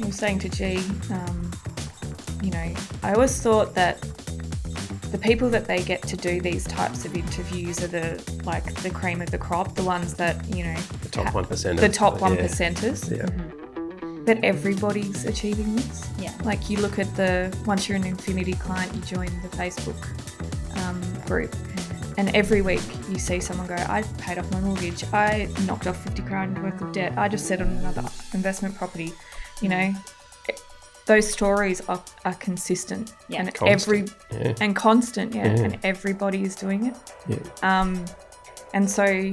I was saying to G, I always thought that the people that they get to do these types of interviews are the cream of the crop, the ones that, the top 1%. The top 1%ers. Yeah. Mm-hmm. But everybody's achieving this. Yeah. Like you look at once you're an Infinity client, you join the Facebook group. And every week you see someone go, I paid off my mortgage, I knocked off 50 grand worth of debt, I just settled another investment property. Those stories are consistent. Yeah. And Constant. constant, and everybody is doing it. Yeah. And so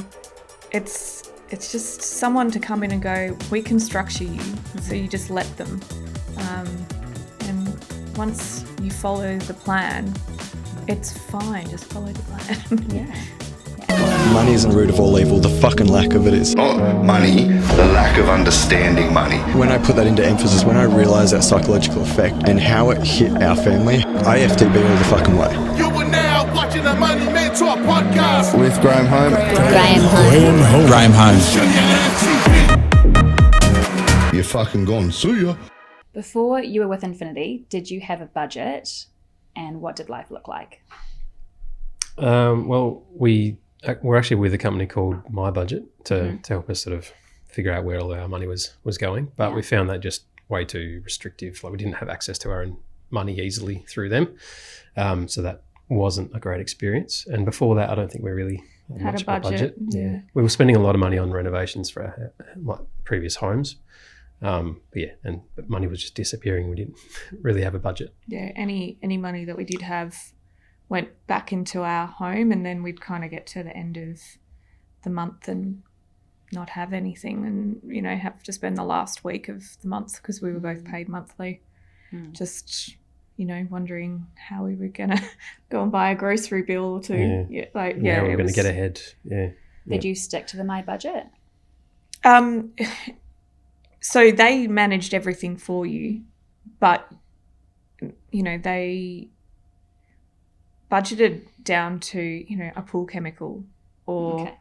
it's just someone to come in and go, we can structure you, so you just let them. And once you follow the plan, it's fine, just follow the plan. Yeah. Money isn't the root of all evil, the fucking lack of it is. Not money, the lack of understanding money. When I put that into emphasis, when I realised that psychological effect and how it hit our family, I FTB all the fucking way. You are now watching the Money Mentor podcast with Graham Home. Graham Home. You're fucking gone. See ya. Before you were with Infinity, did you have a budget, and what did life look like? Well, we're actually with a company called My Budget to help us sort of figure out where all our money was going. But we found that just way too restrictive. Like we didn't have access to our own money easily through them. So that wasn't a great experience. And before that, I don't think we really Had much a budget. Yeah. We were spending a lot of money on renovations for our previous homes. But money was just disappearing. We didn't really have a budget. Yeah, any money that we did have went back into our home, and then we'd kind of get to the end of the month and not have anything, and have to spend the last week of the month because we were both paid monthly. Just wondering how we were gonna go and buy a grocery bill or two. We were going to get ahead. Yeah. Did you stick to the My Budget? So they managed everything for you, but they budgeted down to a pool chemical, or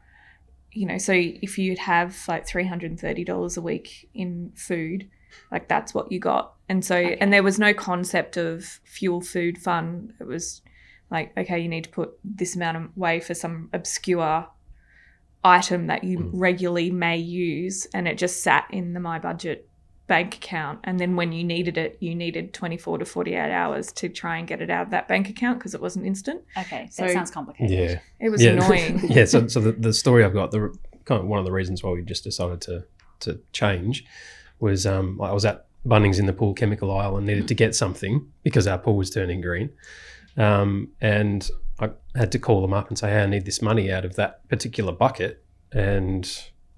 so if you'd have like $330 a week in food, like that's what you got. And so and there was no concept of fuel food fund. It was like, okay, you need to put this amount away for some obscure item that you regularly may use, and it just sat in the My Budget bank account, and then when you needed it, you needed 24 to 48 hours to try and get it out of that bank account because it wasn't instant. Okay, so that sounds complicated. Yeah, it was annoying. Yeah, so the story I've got, the kind of one of the reasons why we just decided to change was I was at Bunnings in the pool chemical aisle and needed to get something because our pool was turning green, and I had to call them up and say, hey, I need this money out of that particular bucket, and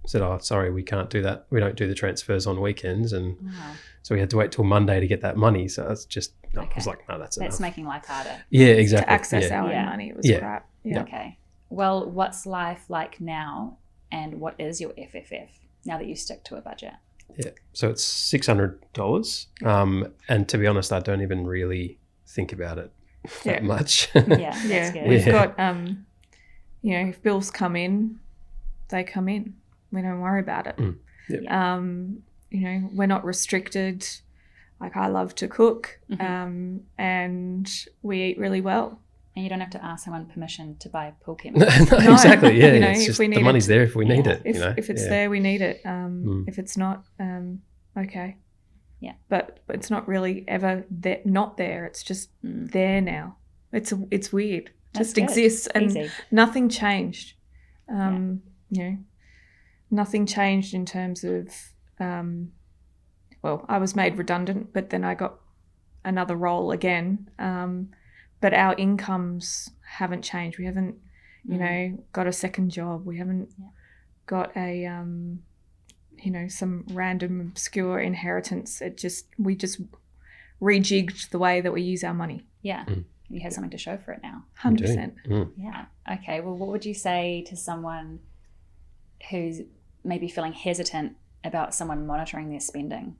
said, oh, sorry, we can't do that. We don't do the transfers on weekends. And so we had to wait till Monday to get that money. So that's just, I was like, no, that's enough. making life harder. Yeah, exactly. To access our own money, it was crap. Yeah. Okay. Well, what's life like now, and what is your FFF now that you stick to a budget? Yeah, so it's $600. And to be honest, I don't even really think about it that much. Yeah, that's good. We've got, if bills come in, they come in. We don't worry about it. We're not restricted. Like I love to cook, and we eat really well. And you don't have to ask someone permission to buy pool chemicals. No, exactly. Yeah, it's just the money's there if we need it. If it's there, we need it. If it's not, okay. Yeah. But it's not really ever not there. It's just there now. It's weird. That's just good. Exists, and Easy. Nothing changed. Nothing changed in terms of, I was made redundant, but then I got another role again. But our incomes haven't changed. We haven't, got a second job. We haven't got a, some random obscure inheritance. We just rejigged the way that we use our money. Yeah. You have something to show for it now. 100%. Yeah. Okay. Well, what would you say to someone who's maybe feeling hesitant about someone monitoring their spending?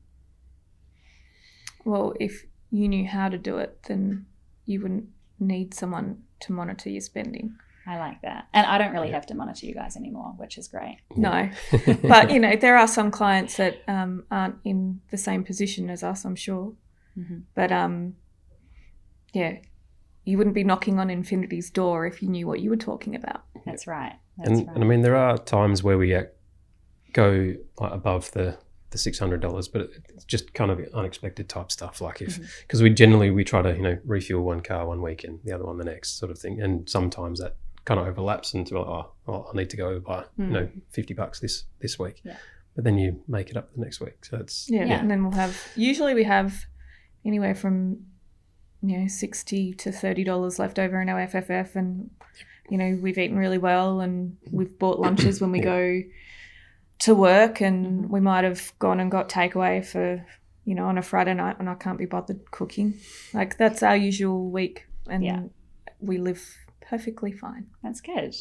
Well, if you knew how to do it, then you wouldn't need someone to monitor your spending. I like that. And I don't really have to monitor you guys anymore, which is great. No. But, there are some clients that aren't in the same position as us, I'm sure. Mm-hmm. But, you wouldn't be knocking on Infinity's door if you knew what you were talking about. That's right. And I mean, there are times where we go above the $600, but it's just kind of unexpected type stuff. Like because we try to refuel one car one week and the other one the next sort of thing, and sometimes that kind of overlaps into I need to go buy $50 this week, but then you make it up the next week. So it's and then we have anywhere from $60 to $30 left over in our FFF, and we've eaten really well, and we've bought lunches when we go to work, and we might have gone and got takeaway for on a Friday night when I can't be bothered cooking. Like, that's our usual week, and we live perfectly fine. That's good.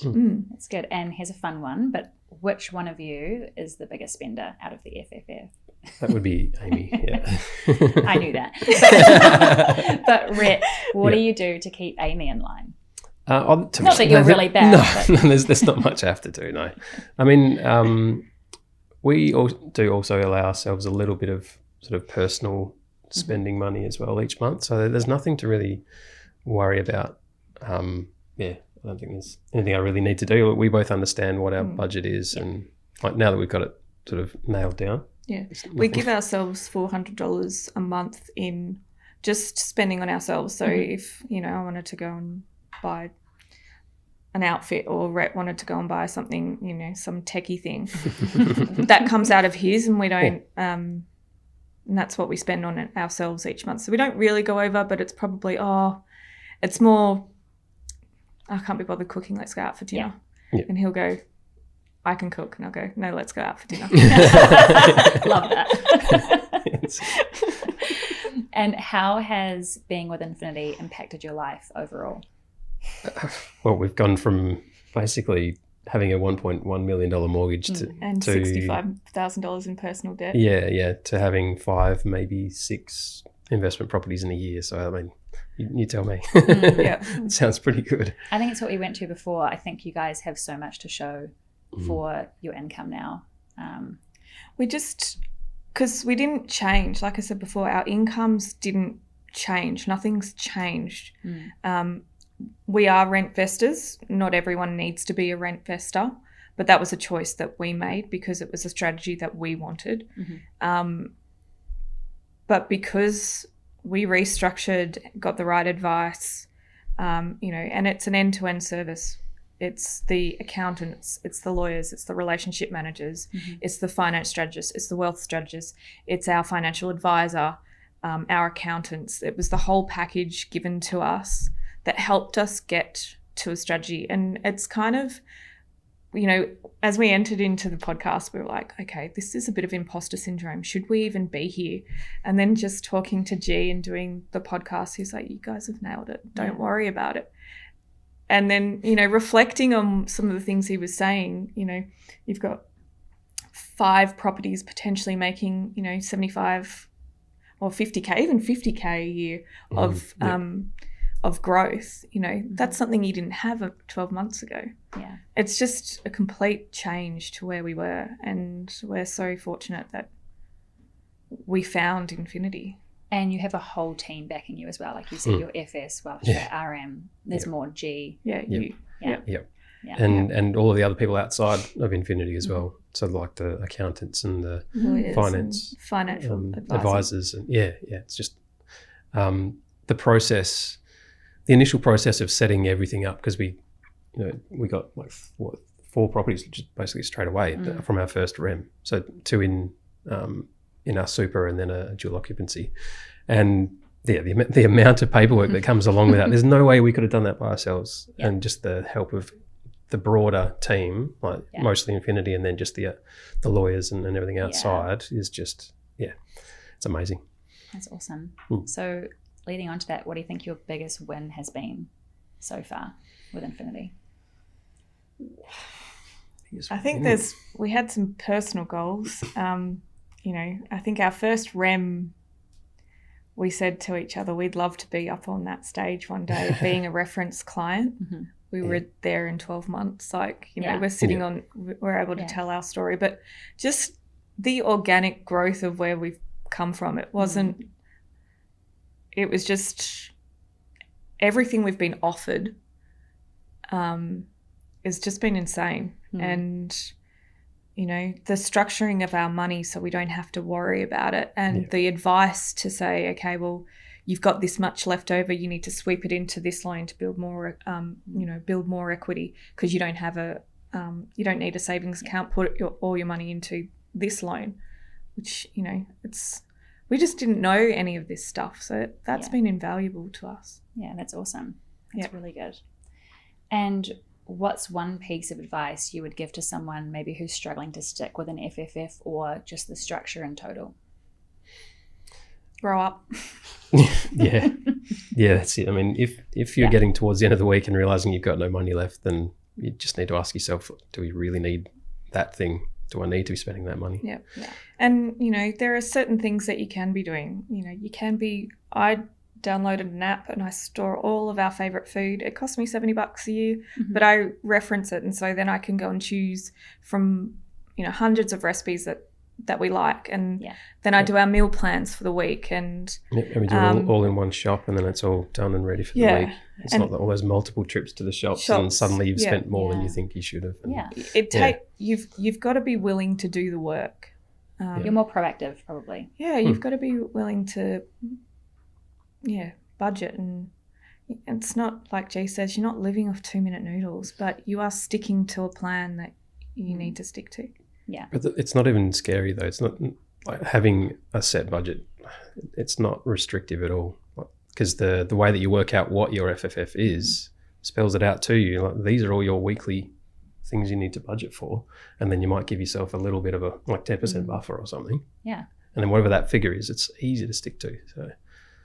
That's good. And here's a fun one, but which one of you is the biggest spender out of the FFF? That would be Amy. Yeah. I knew that. But Rhett, what do you do to keep Amy in line? Not that you're really bad. No, there's not much I have to do. No, I mean, we do also allow ourselves a little bit of sort of personal spending money as well each month. So there's nothing to really worry about. I don't think there's anything I really need to do. We both understand what our budget is, and like now that we've got it sort of nailed down. Yeah, we give ourselves $400 a month in just spending on ourselves. So if, I wanted to go and buy an outfit, or Rhett wanted to go and buy something, some techie thing, that comes out of his, and we don't, and that's what we spend on it ourselves each month. So we don't really go over, but it's probably, it's more, I can't be bothered cooking, let's go out for dinner. Yeah. And he'll go, I can cook, and I'll go, no, let's go out for dinner. Love that. And how has being with Infinity impacted your life overall? Well, we've gone from basically having a $1.1 million mortgage to $65,000 in personal debt. Yeah, to having 5, maybe 6 investment properties in a year. So, I mean, you tell me. It sounds pretty good. I think it's what we went to before. I think you guys have so much to show for your income now. We just, because we didn't change, like I said before, our incomes didn't change. Nothing's changed. We are rent vestors. Not everyone needs to be a rent vestor, but that was a choice that we made because it was a strategy that we wanted. But because we restructured, got the right advice, and it's an end-to-end service. It's the accountants, it's the lawyers, it's the relationship managers, it's the finance strategists, it's the wealth strategists, it's our financial advisor, our accountants. It was the whole package given to us that helped us get to a strategy. And it's kind of, as we entered into the podcast, we were like, okay, this is a bit of imposter syndrome. Should we even be here? And then just talking to G and doing the podcast, he's like, you guys have nailed it. Don't worry about it. And then, reflecting on some of the things he was saying, you've got 5 properties potentially making, 75 or 50K, even 50K a year of growth. That's something you didn't have 12 months ago. Yeah. It's just a complete change to where we were. And we're so fortunate that we found Infinity. And you have a whole team backing you as well. Like you said, your FS, Welsh, RM, there's more G. And all of the other people outside of Infinity as well. So like the accountants and the financial advisors. And it's just the process, the initial process of setting everything up, because we got like 4 properties just basically straight away from our first REM. So 2 in our super and then a dual occupancy. And the amount of paperwork that comes along with that, there's no way we could have done that by ourselves. And just the help of the broader team, like mostly Infinity, and then just the lawyers and everything outside is just, it's amazing. That's awesome. So leading on to that, what do you think your biggest win has been so far with Infinity? I think we had some personal goals. I think our first REM, we said to each other, we'd love to be up on that stage one day, being a reference client. we were there in 12 months. Like, you know, Yeah. we're sitting on, we're able to Yeah. tell our story, but just the organic growth of where we've come from, it wasn't, it was just everything we've been offered has just been insane. And, you know, the structuring of our money so we don't have to worry about it, and the advice to say, okay, well, you've got this much left over, you need to sweep it into this loan to build more, you know, build more equity, because you don't have you don't need a savings account, put all your money into this loan, which, you know, we just didn't know any of this stuff. So that's been invaluable to us. Yeah, that's awesome. That's really good. And what's one piece of advice you would give to someone maybe who's struggling to stick with an FFF or just the structure in total? Grow up. Yeah, that's it. I mean, if you're getting towards the end of the week and realizing you've got no money left, then you just need to ask yourself, do we really need that thing? Do I need to be spending that money? Yeah. And, you know, there are certain things that you can be doing. You know, I downloaded an app and I store all of our favourite food. It cost me $70 a year, but I reference it, and so then I can go and choose from, you know, hundreds of recipes that we like, and then I do our meal plans for the week, and we do it all in one shop, and then it's all done and ready for the week. It's not all those multiple trips to the shops and suddenly you've spent more than you think you should have. And you've got to be willing to do the work. You're more proactive, probably. Yeah, you've got to be willing to budget, and it's not like G says, you're not living off 2-minute noodles, but you are sticking to a plan that you need to stick to. Yeah. But it's not even scary though. It's not like having a set budget. It's not restrictive at all, because the way that you work out what your FFF is spells it out to you. Like, these are all your weekly things you need to budget for, and then you might give yourself a little bit of a 10% buffer or something. Yeah. And then whatever that figure is, it's easy to stick to. So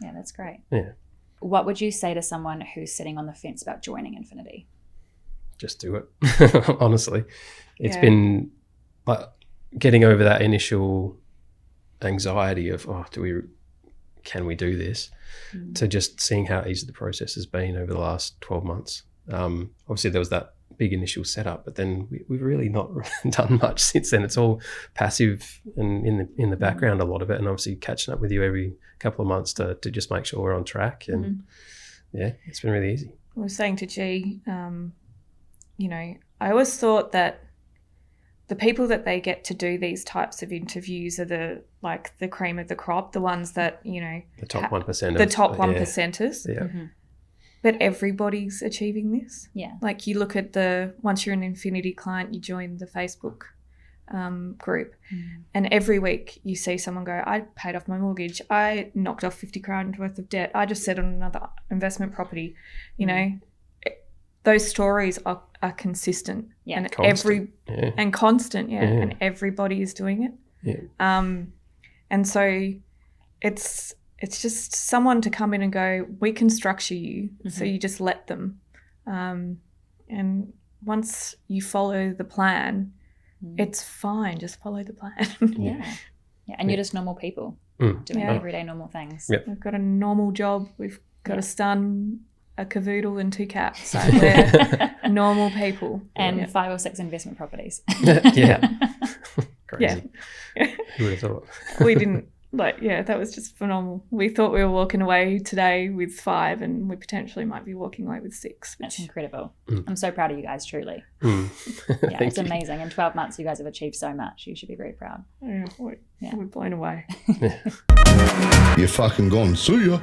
yeah, that's great. Yeah. What would you say to someone who's sitting on the fence about joining Infinity? Just do it. Honestly, it's been like getting over that initial anxiety of, can we do this, to just seeing how easy the process has been over the last 12 months. Obviously there was that big initial setup, but then we've really not done much since then. It's all passive and in the background, a lot of it, and obviously catching up with you every couple of months to just make sure we're on track. And it's been really easy. I was saying to G, you know, I always thought that the people that they get to do these types of interviews are the cream of the crop, the ones that, you know, the top 1%. The top 1%ers. Yeah. But everybody's achieving this. Yeah. Like, you look at once you're an Infinity client, you join the Facebook group, and every week you see someone go, I paid off my mortgage, I knocked off 50 grand worth of debt, I just set on another investment property. You know, those stories are consistent. Yeah. And constant. and constant. And everybody is doing it. Yeah. And so it's just someone to come in and go, we can structure you. So you just let them. And once you follow the plan, it's fine. Just follow the plan. Yeah. And you're just normal people doing everyday normal things. Yep. We've got a normal job. We've got a son, a cavoodle, and 2 cats. So we're normal people. And 5 or 6 investment properties. Yeah. Crazy. Yeah. Who would have thought? We didn't. That was just phenomenal. We thought we were walking away today with 5, and we potentially might be walking away with 6. That's incredible. I'm so proud of you guys, truly. It's amazing. In 12 months, you guys have achieved so much. You should be very proud. We're blown away. You're fucking gone. See ya.